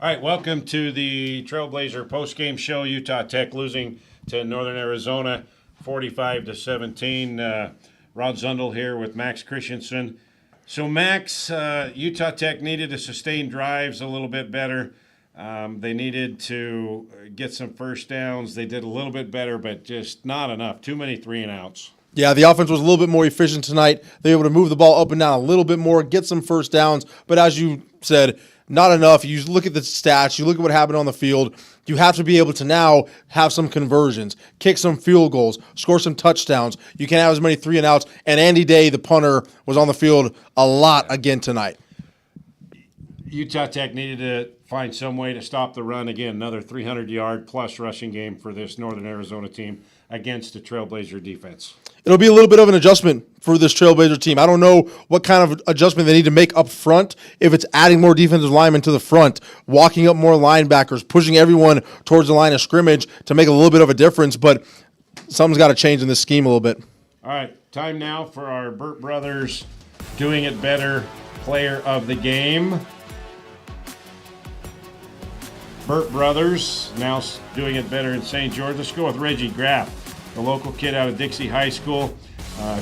All right, welcome to the Trailblazer postgame show. Utah Tech losing to Northern Arizona 45-17. Rod Zundel here with Max Christensen. So, Max, Utah Tech needed to sustain drives a little bit better. They needed to get some first downs. They did a little bit better, but just not enough. Too many 3-and-outs. Yeah, the offense was a little bit more efficient tonight. They were able to move the ball up and down a little bit more, get some first downs. But as you said, not enough. You look at the stats, you look at what happened on the field. You have to be able to now have some conversions, kick some field goals, score some touchdowns. You can't have as many 3-and-outs. And Andy Day, the punter, was on the field a lot again tonight. Utah Tech needed to find some way to stop the run. Again, another 300-yard plus rushing game for this Northern Arizona team against the Trailblazer defense. It'll be a little bit of an adjustment for this Trailblazer team. I don't know what kind of adjustment they need to make up front. If it's adding more defensive linemen to the front, walking up more linebackers, pushing everyone towards the line of scrimmage to make a little bit of a difference, but something's got to change in this scheme a little bit. All right, time now for our Burt Brothers Doing It Better Player of the Game. Burt Brothers now doing it better in St. George. Let's go with Reggie Graff, the local kid out of Dixie High School.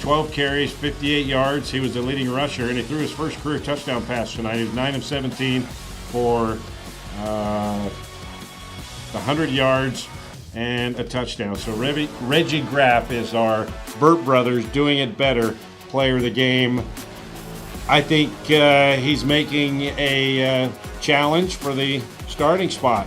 12 carries, 58 yards. He was the leading rusher, and he threw his first career touchdown pass tonight. He was 9 of 17 for 100 yards and a touchdown. So Reggie Graff is our Burt Brothers Doing It Better Player of the Game. I think he's making a challenge for the starting spot.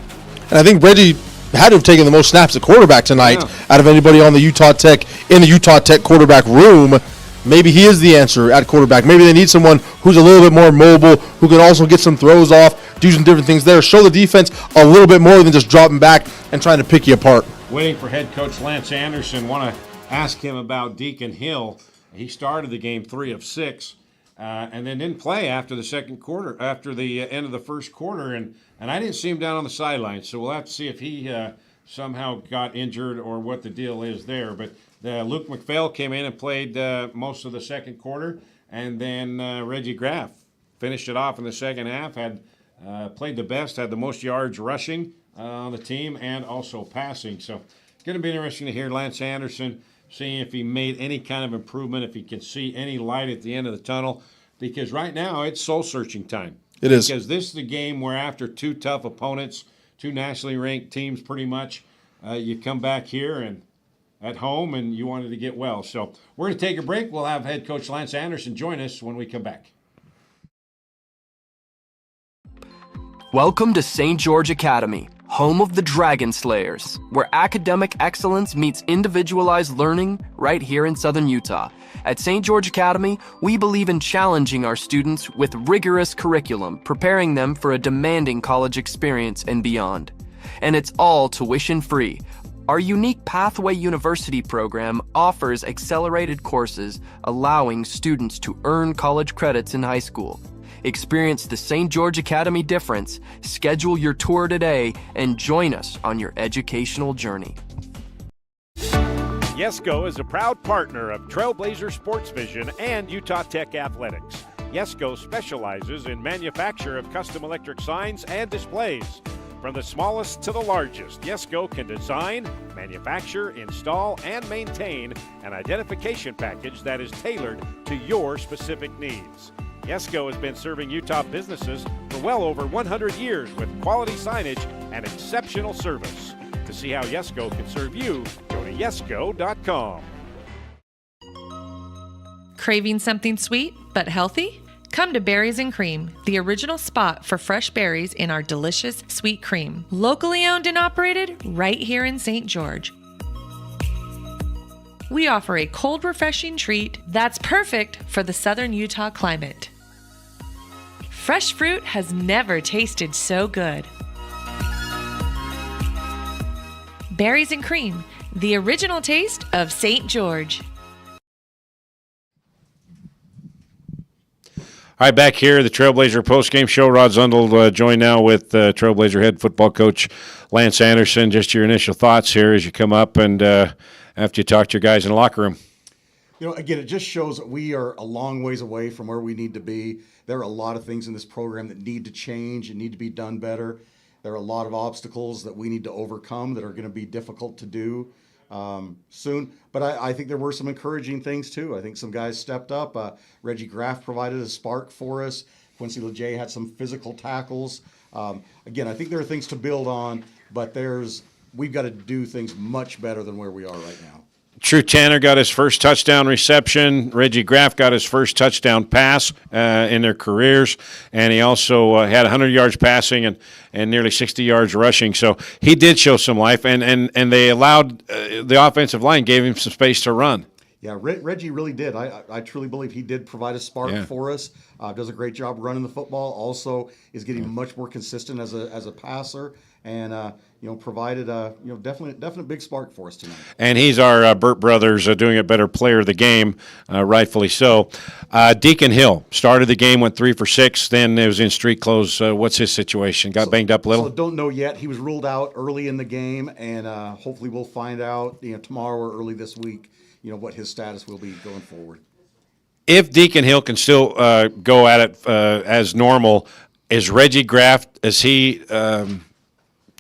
And I think Reggie had to have taken the most snaps at quarterback tonight out of anybody on the Utah Tech, in the Utah Tech quarterback room. Maybe he is the answer at quarterback. Maybe they need someone who's a little bit more mobile, who can also get some throws off, do some different things there, show the defense a little bit more than just dropping back and trying to pick you apart. Waiting for head coach Lance Anderson. Want to ask him about Deacon Hill. He started the game 3 of 6. And then didn't play after the second quarter, after the end of the first quarter, and I didn't see him down on the sidelines. So we'll have to see if he somehow got injured or what the deal is there. But Luke McPhail came in and played most of the second quarter, and then Reggie Graff finished it off in the second half. Had played the best, had the most yards rushing on the team, and also passing. So it's going to be interesting to hear Lance Anderson, seeing if he made any kind of improvement, if he can see any light at the end of the tunnel. Because right now, it's soul-searching time. It is. Because this is the game where after 2 tough opponents, 2 nationally ranked teams pretty much, you come back here and at home and you wanted to get well. So we're going to take a break. We'll have head coach Lance Anderson join us when we come back. Welcome to St. George Academy, home of the Dragon Slayers, where academic excellence meets individualized learning right here in Southern Utah. At St. George Academy, we believe in challenging our students with rigorous curriculum, preparing them for a demanding college experience and beyond. And it's all tuition-free. Our unique Pathway University program offers accelerated courses, allowing students to earn college credits in high school. Experience the St. George Academy difference, schedule your tour today, and join us on your educational journey. Yesco is a proud partner of Trailblazer Sports Vision and Utah Tech Athletics. Yesco specializes in manufacture of custom electric signs and displays. From the smallest to the largest, Yesco can design, manufacture, install, and maintain an identification package that is tailored to your specific needs. Yesco has been serving Utah businesses for well over 100 years with quality signage and exceptional service. To see how Yesco can serve you, go to yesco.com. Craving something sweet but healthy? Come to Berries and Cream, the original spot for fresh berries in our delicious sweet cream. Locally owned and operated right here in St. George. We offer a cold, refreshing treat that's perfect for the southern Utah climate. Fresh fruit has never tasted so good. Berries and Cream, the original taste of St. George. All right, back here, the Trailblazer postgame show. Rod Zundel joined now with Trailblazer head football coach Lance Anderson. Just your initial thoughts here as you come up and after you talk to your guys in the locker room. You know, again, it just shows that we are a long ways away from where we need to be. There are a lot of things in this program that need to change and need to be done better. There are a lot of obstacles that we need to overcome that are going to be difficult to do soon. But I think there were some encouraging things too. I think some guys stepped up. Reggie Graff provided a spark for us. Quincy LeJay had some physical tackles. Again, I think there are things to build on, but we've got to do things much better than where we are right now. True Tanner got his first touchdown reception. Reggie Graff got his first touchdown pass in their careers, and he also had 100 yards passing and nearly 60 yards rushing. So he did show some life, and they allowed the offensive line gave him some space to run. Yeah, Reggie really did. I truly believe he did provide a spark for us. Does a great job running the football. Also is getting much more consistent as a passer, and provided a definite big spark for us tonight. And he's our Burt Brothers doing a better player of the game, rightfully so. Deacon Hill started the game, went 3 for 6. Then it was in street clothes. What's his situation? Got banged up a little? So don't know yet. He was ruled out early in the game, and hopefully we'll find out tomorrow or early this week. What his status will be going forward. If Deacon Hill can still go at it as normal, is Reggie Graff, is he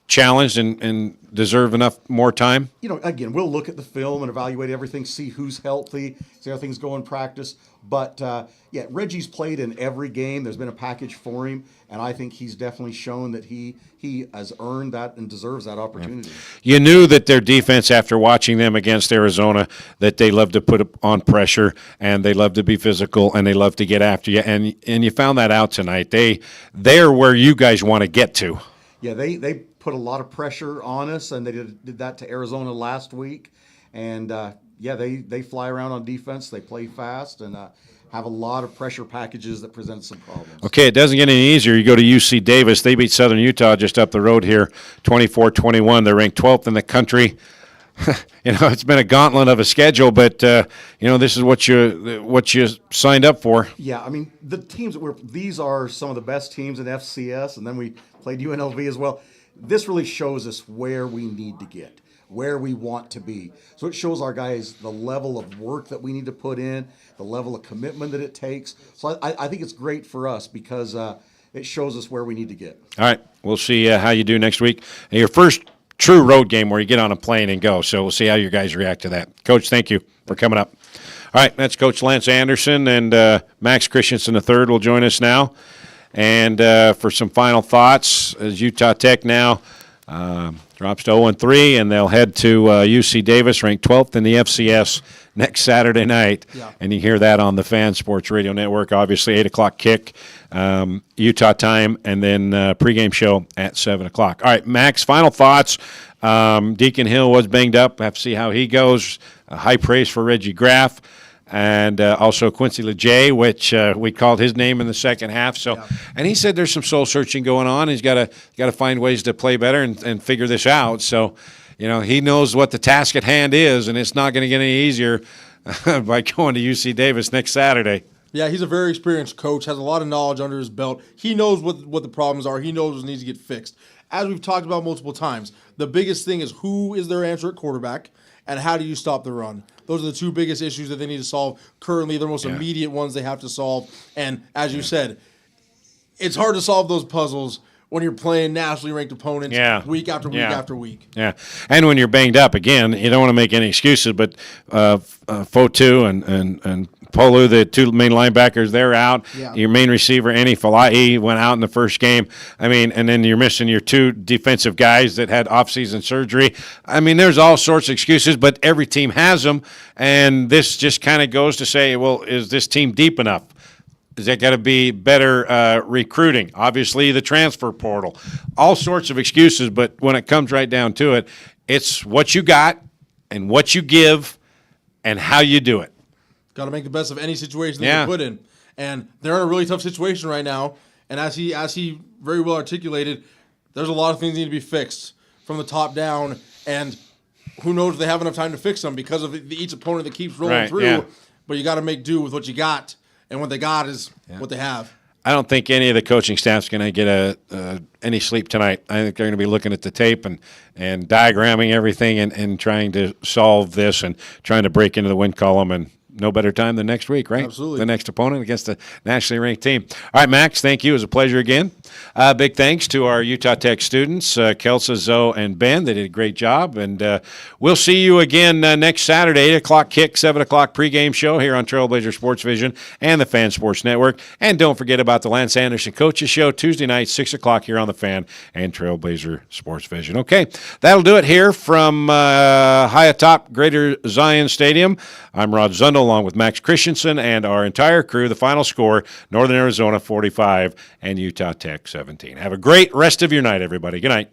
challenged and deserve enough more time? Again, we'll look at the film and evaluate everything, see who's healthy, see how things go in practice. But, Reggie's played in every game. There's been a package for him, and I think he's definitely shown that he has earned that and deserves that opportunity. You knew that their defense, after watching them against Arizona, that they love to put on pressure, and they love to be physical, and they love to get after you. And you found that out tonight. They're where you guys want to get to. Yeah, they put a lot of pressure on us, and they did that to Arizona last week. And, they fly around on defense. They play fast and have a lot of pressure packages that present some problems. Okay, it doesn't get any easier. You go to UC Davis. They beat Southern Utah just up the road here, 24-21. They're ranked 12th in the country. It's been a gauntlet of a schedule, but this is what you signed up for. Yeah, I mean the teams these are some of the best teams in FCS, and then we played UNLV as well. This really shows us where we need to get, where we want to be. So it shows our guys the level of work that we need to put in, the level of commitment that it takes. So I think it's great for us because it shows us where we need to get. All right, we'll see how you do next week. And your first true road game where you get on a plane and go. So we'll see how you guys react to that. Coach, thank you for coming up. All right, that's Coach Lance Anderson, and Max Christensen III will join us now. And for some final thoughts, as Utah Tech now drops to 0-3, and they'll head to UC Davis, ranked 12th in the FCS, next Saturday night. Yeah. And you hear that on the Fan Sports Radio Network, obviously 8 o'clock kick, Utah time, and then pregame show at 7 o'clock. All right, Max, final thoughts. Deacon Hill was banged up. Have to see how he goes. High praise for Reggie Graff. And also Quincy LeJay, which we called his name in the second half. So, and he said there's some soul searching going on. He's got to find ways to play better and figure this out. So, he knows what the task at hand is, and it's not going to get any easier by going to UC Davis next Saturday. Yeah, he's a very experienced coach, has a lot of knowledge under his belt. He knows what the problems are. He knows what needs to get fixed. As we've talked about multiple times, the biggest thing is who is their answer at quarterback, and how do you stop the run? Those are the two biggest issues that they need to solve currently, the most immediate ones they have to solve. And as you said, it's hard to solve those puzzles when you're playing nationally ranked opponents week after week after week. Yeah, and when you're banged up, again, you don't want to make any excuses, but Fotu and Polu, the two main linebackers, they're out. Yeah. Your main receiver, Annie Fala'i, went out in the first game. I mean, and then you're missing your two defensive guys that had off-season surgery. I mean, there's all sorts of excuses, but every team has them, and this just kind of goes to say, well, is this team deep enough? Is that got to be better recruiting? Obviously, the transfer portal. All sorts of excuses, but when it comes right down to it, it's what you got and what you give and how you do it. Got to make the best of any situation that you put in. And they're in a really tough situation right now. And as he very well articulated, there's a lot of things that need to be fixed from the top down. And who knows if they have enough time to fix them because of each opponent that keeps rolling through. Yeah. But you got to make do with what you got. And what they got is what they have. I don't think any of the coaching staff's going to get any sleep tonight. I think they're going to be looking at the tape and diagramming everything and trying to solve this and trying to break into the win column and no better time than next week, right? Absolutely. The next opponent against a nationally ranked team. All right, Max, thank you. It was a pleasure again. Big thanks to our Utah Tech students, Kelsa, Zoe, and Ben. They did a great job. And we'll see you again next Saturday, 8 o'clock kick, 7 o'clock pregame show here on Trailblazer Sports Vision and the Fan Sports Network. And don't forget about the Lance Anderson Coaches Show Tuesday night, 6 o'clock here on the Fan and Trailblazer Sports Vision. Okay, that'll do it here from high atop Greater Zion Stadium. I'm Rod Zundel along with Max Christensen and our entire crew. The final score, Northern Arizona 45 and Utah Tech 17. Have a great rest of your night, everybody. Good night.